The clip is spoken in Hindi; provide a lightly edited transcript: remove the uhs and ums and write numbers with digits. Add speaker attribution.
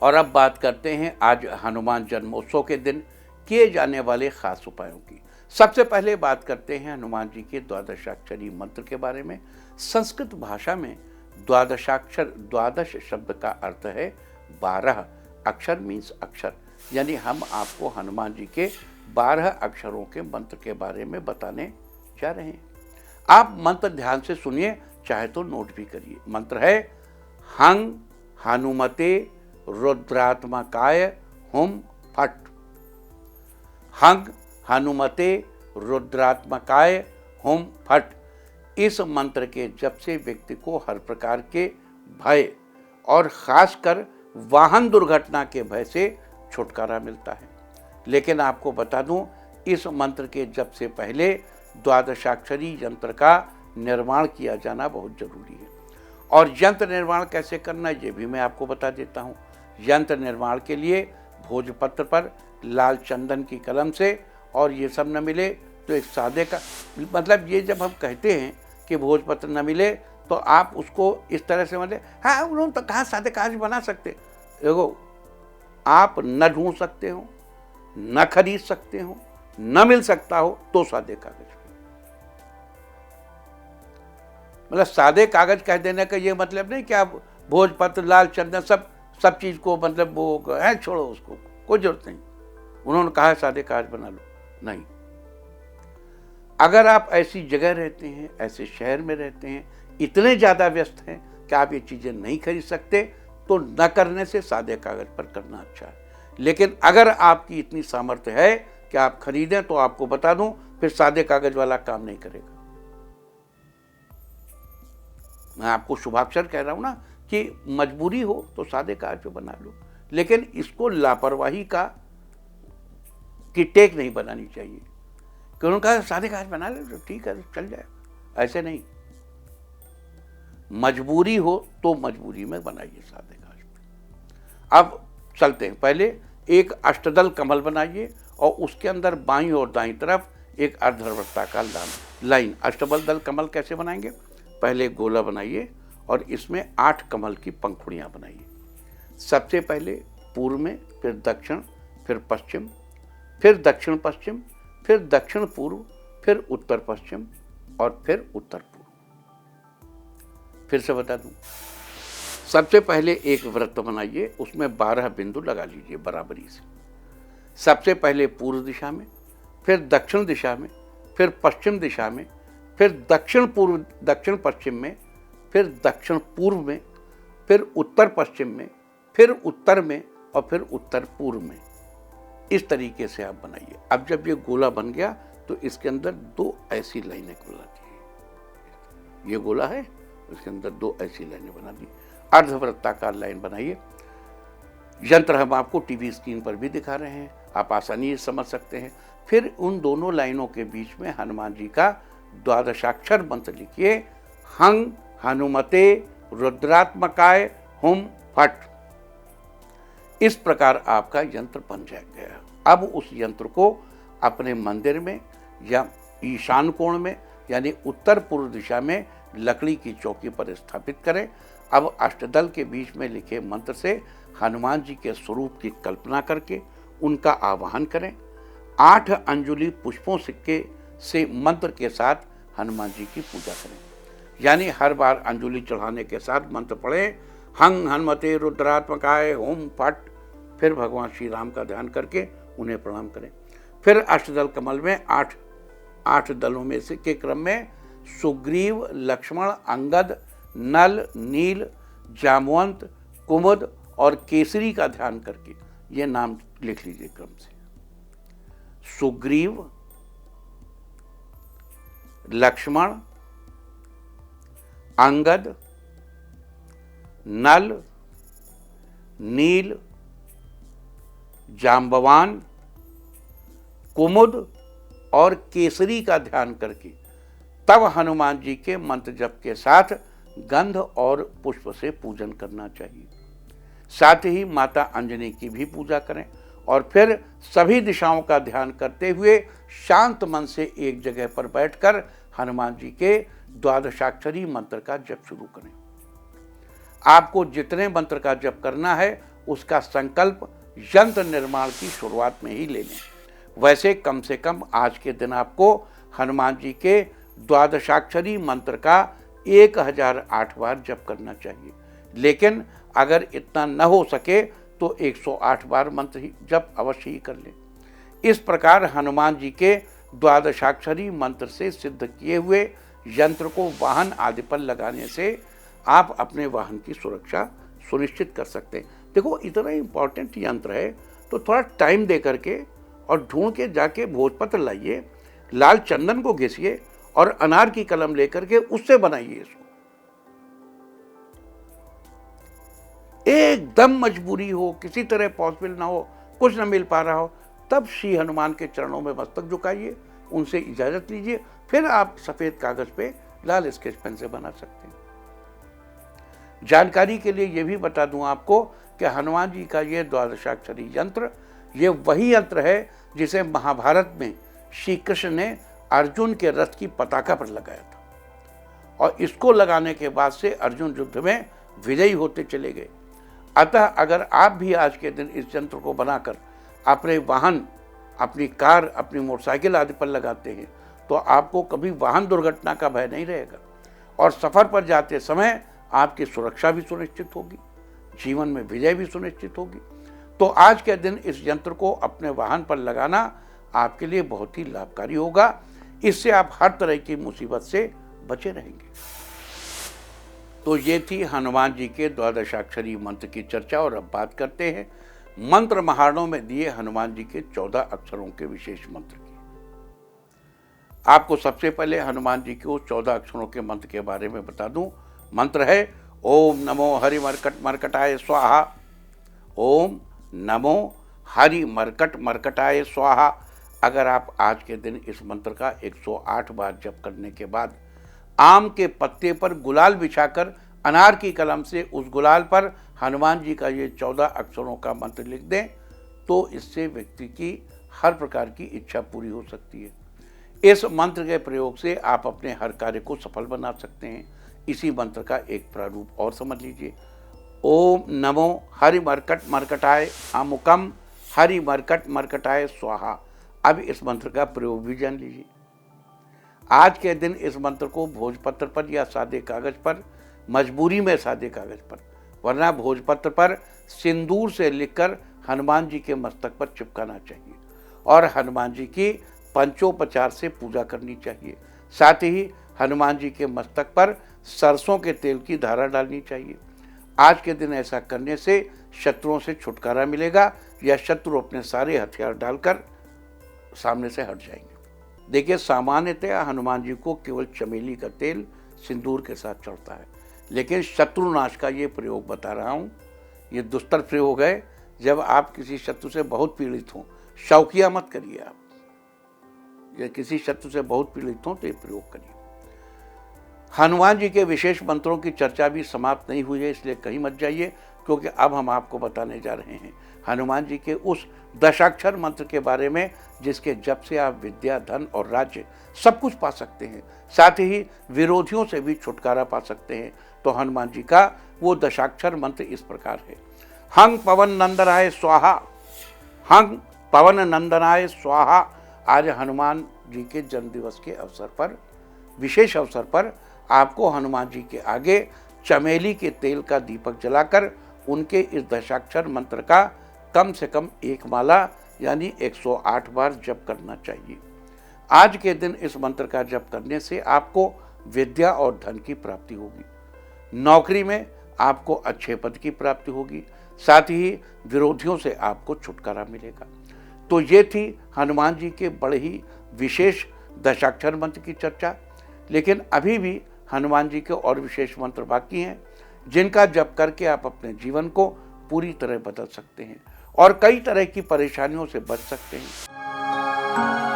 Speaker 1: और अब बात करते हैं आज हनुमान जन्मोत्सव के दिन किए जाने वाले खास उपायों की। सबसे पहले बात करते हैं हनुमान जी के द्वादशाक्षरी मंत्र के बारे में। संस्कृत भाषा में द्वादश शब्द का अर्थ है 12 अक्षर मीन्स अक्षर, यानी हम आपको हनुमान जी के 12 अक्षरों के मंत्र के बारे में बताने जा रहे हैं। आप मंत्र ध्यान से सुनिए, चाहे तो नोट भी करिए। मंत्र है हंग हनुमते रुद्रात्मकाय हुम फट। हंग हनुमते रुद्रात्मकाय हुम फट। इस मंत्र के जप से व्यक्ति को हर प्रकार के भय और खासकर वाहन दुर्घटना के भय से छुटकारा मिलता है। लेकिन आपको बता दूं, इस मंत्र के जप से पहले द्वादशाक्षरी यंत्र का निर्माण किया जाना बहुत जरूरी है। और यंत्र निर्माण कैसे करना है ये भी मैं आपको बता देता हूँ। यंत्र निर्माण के लिए भोजपत्र पर लाल चंदन की कलम से, और ये सब न मिले तो एक सादे का, मतलब ये जब हम कहते हैं कि भोजपत्र न मिले तो आप उसको इस तरह से मतलब हाँ उन्होंने तो कहा सादे कागज बना सकते। देखो, आप न ढूंढ सकते हो, न खरीद सकते हो, न मिल सकता हो तो सादे कागज। मतलब सादे कागज कह देने का ये मतलब नहीं कि आप भोजपत्र लाल चंदन सब चीज को मतलब वो है छोड़ो, उसको कोई जरूरत नहीं। उन्होंने कहा सादे कागज बना लो, नहीं। अगर आप ऐसी जगह रहते हैं, ऐसे शहर में रहते हैं, इतने ज्यादा व्यस्त हैं कि आप ये चीजें नहीं खरीद सकते, तो न करने से सादे कागज पर करना अच्छा है। लेकिन अगर आपकी इतनी सामर्थ्य है कि आप खरीदें, तो आपको बता दूं फिर सादे कागज वाला काम नहीं करेगा। मैं आपको शुभाक्षर कह रहा हूं ना कि मजबूरी हो तो सादे कागज पे बना लो, लेकिन इसको लापरवाही की टेक नहीं बनानी चाहिए कि उन्होंने कहा सादे कागज बना ले तो ठीक है चल जाए, ऐसे नहीं। मजबूरी हो तो मजबूरी में बनाइए सादे कागज पे। अब चलते हैं, पहले एक अष्टदल कमल बनाइए और उसके अंदर बाईं और दाईं तरफ एक अर्धवृत्ताकार लाइन। अष्टदल कमल कैसे बनाएंगे? पहले गोला बनाइए और इसमें 8 कमल की पंखुड़ियां बनाइए। सबसे पहले पूर्व में, फिर दक्षिण, फिर पश्चिम, फिर दक्षिण पश्चिम, फिर दक्षिण पूर्व, फिर उत्तर पश्चिम और फिर उत्तर पूर्व। फिर से बता दूं, सबसे पहले एक वृत्त बनाइए, उसमें 12 बिंदु लगा लीजिए बराबरी से। सबसे पहले पूर्व दिशा में, फिर दक्षिण दिशा में, फिर पश्चिम दिशा में, फिर दक्षिण पश्चिम में, फिर दक्षिण पूर्व में, फिर उत्तर पश्चिम में, फिर उत्तर में और फिर उत्तर पूर्व में। इस तरीके से आप बनाइए। अब जब ये गोला बन गया तो इसके अंदर 2 ऐसी लाइनें बना दी। ये गोला है, उसके अंदर 2 ऐसी लाइनें बना दी। अर्धवृत्ताकार लाइन बनाइए। यंत्र हम आपको टीवी स्क्रीन पर भी दिखा रहे हैं, आप आसानी से समझ सकते हैं। फिर उन दोनों लाइनों के बीच में हनुमान जी का द्वादशाक्षर मंत्र लिखिए, हंग हनुमते रुद्रात्मकाय हुम फट। इस प्रकार आपका यंत्र बन जाएगा। अब उस यंत्र को अपने मंदिर में या ईशान कोण में यानी उत्तर पूर्व दिशा में लकड़ी की चौकी पर स्थापित करें। अब अष्टदल के बीच में लिखे मंत्र से हनुमान जी के स्वरूप की कल्पना करके उनका आवाहन करें। 8 अंजुलि पुष्पों सिक्के से मंत्र के साथ हनुमान जी की पूजा करें। यानी हर बार अंजुलि चढ़ाने के साथ मंत्र पढ़ें, हंग हनुमते रुद्रात्मकाय हुम फट। फिर भगवान श्री राम का ध्यान करके उन्हें प्रणाम करें। फिर अष्टदल कमल में 8 दलों में से के क्रम में सुग्रीव, लक्ष्मण, अंगद, नल, नील, जामवंत, कुमुद और केसरी का ध्यान करके ये नाम लिख लीजिए क्रम से। सुग्रीव, लक्ष्मण, अंगद, नल, नील, जाम्बवान, कुमुद और केसरी का ध्यान करके तब हनुमान जी के मंत्र जप के साथ गंध और पुष्प से पूजन करना चाहिए। साथ ही माता अंजनी की भी पूजा करें और फिर सभी दिशाओं का ध्यान करते हुए शांत मन से एक जगह पर बैठकर हनुमान जी के द्वादशाक्षरी मंत्र का जप शुरू करें। आपको जितने मंत्र का जप करना है उसका संकल्प यंत्र निर्माण की शुरुआत में ही ले लें। वैसे कम से कम आज के दिन आपको हनुमान जी के द्वादशाक्षरी मंत्र का 1008 बार जप करना चाहिए, लेकिन अगर इतना न हो सके तो 108 बार मंत्र ही जप अवश्य ही कर लें। इस प्रकार हनुमान जी के द्वादशाक्षरी मंत्र से सिद्ध किए हुए यंत्र को वाहन आदि पर लगाने से आप अपने वाहन की सुरक्षा सुनिश्चित कर सकते हैं। देखो, इतना इम्पोर्टेंट यंत्र है तो थोड़ा टाइम दे करके और ढूंढ के जाके भोजपत्र लाइए, लाल चंदन को घिसिए और अनार की कलम लेकर के उससे बनाइए इसको। एकदम मजबूरी हो, किसी तरह पॉसिबल ना हो, कुछ न मिल पा रहा हो, तब श्री हनुमान के चरणों में मस्तक झुकाइए, उनसे इजाजत लीजिए, फिर आप सफेद कागज पे लाल स्केच पेन से बना सकते हैं। जानकारी के लिए यह भी बता दूं आपको कि हनुमान जी का ये द्वादशाक्षरी यंत्र, ये वही यंत्र है जिसे महाभारत में श्री कृष्ण ने अर्जुन के रथ की पताका पर लगाया था, और इसको लगाने के बाद से अर्जुन युद्ध में विजयी होते चले गए। अतः अगर आप भी आज के दिन इस यंत्र को बनाकर अपने वाहन, अपनी कार, अपनी मोटरसाइकिल आदि पर लगाते हैं तो आपको कभी वाहन दुर्घटना का भय नहीं रहेगा, और सफर पर जाते समय आपकी सुरक्षा भी सुनिश्चित होगी, जीवन में विजय भी सुनिश्चित होगी। तो आज के दिन इस यंत्र को अपने वाहन पर लगाना आपके लिए बहुत ही लाभकारी होगा। इससे आप हर तरह की मुसीबत से बचे रहेंगे। तो ये थी हनुमान जी के द्वादशाक्षरी मंत्र की चर्चा। और अब बात करते हैं मंत्र महारणों में दिए हनुमान जी के 14 अक्षरों के विशेष मंत्र की। आपको सबसे पहले हनुमान जी के उस 14 अक्षरों के मंत्र के बारे में बता दूं। मंत्र है ओम नमो हरि मरकट मरकटाय स्वाहा। ओम नमो हरि मरकट मरकटाय स्वाहा। अगर आप आज के दिन इस मंत्र का 108 बार जप करने के बाद आम के पत्ते पर गुलाल बिछाकर अनार की कलम से उस गुलाल पर हनुमान जी का ये 14 अक्षरों का मंत्र लिख दें तो इससे व्यक्ति की हर प्रकार की इच्छा पूरी हो सकती है। इस मंत्र के प्रयोग से आप अपने हर कार्य को सफल बना सकते हैं। इसी मंत्र का एक प्रारूप और समझ लीजिए। ओम नमो हरि मरकट मरकटाय अमुकम हरि मरकट मरकटाय स्वाहा। अब इस मंत्र का प्रयोग भी जान लीजिए। आज के दिन इस मंत्र को भोजपत्र पर या सादे कागज पर, मजबूरी में सादे कागज पर, वरना भोजपत्र पर सिंदूर से लिखकर हनुमान जी के मस्तक पर चिपकाना चाहिए और हनुमान जी की पंचोपचार से पूजा करनी चाहिए। साथ ही हनुमान जी के मस्तक पर सरसों के तेल की धारा डालनी चाहिए। आज के दिन ऐसा करने से शत्रुओं से छुटकारा मिलेगा या शत्रु अपने सारे हथियार डालकर सामने से हट जाएंगे। देखिए, सामान्यतः हनुमान जी को केवल चमेली का तेल सिंदूर के साथ चढ़ता है, लेकिन शत्रुनाश का ये प्रयोग बता रहा हूँ। ये दुस्तर प्रयोग है। जब आप किसी शत्रु से बहुत पीड़ित हों, शौकिया मत करिए। आप या किसी शत्रु से बहुत पीड़ित हों तो ये प्रयोग करिए। हनुमान जी के विशेष मंत्रों की चर्चा भी समाप्त नहीं हुई है, इसलिए कहीं मत जाइए, क्योंकि अब हम आपको बताने जा रहे हैं हनुमान जी के उस दशाक्षर मंत्र के बारे में जिसके जप से आप विद्या, धन और राज्य सब कुछ पा सकते हैं, साथ ही विरोधियों से भी छुटकारा पा सकते हैं। तो हनुमान जी का वो दशाक्षर मंत्र इस प्रकार है। हंग पवन नंदनाय स्वाहा। हंग पवन नंदनाय स्वाहा। आज हनुमान जी के जन्मदिवस के अवसर पर, विशेष अवसर पर, आपको हनुमान जी के आगे चमेली के तेल का दीपक जलाकर उनके इस दशाक्षर मंत्र का कम से कम एक माला यानी 108 बार जप करना चाहिए। आज के दिन इस मंत्र का जप करने से आपको विद्या और धन की प्राप्ति होगी। नौकरी में आपको अच्छे पद की प्राप्ति होगी, साथ ही विरोधियों से आपको छुटकारा मिलेगा। तो ये थी हनुमान जी के बड़े ही विशेष दशाक्षर मंत्र की चर्चा। लेकिन अभी भी हनुमान जी के और विशेष मंत्र बाकी हैं जिनका जप करके आप अपने जीवन को पूरी तरह बदल सकते हैं और कई तरह की परेशानियों से बच सकते हैं।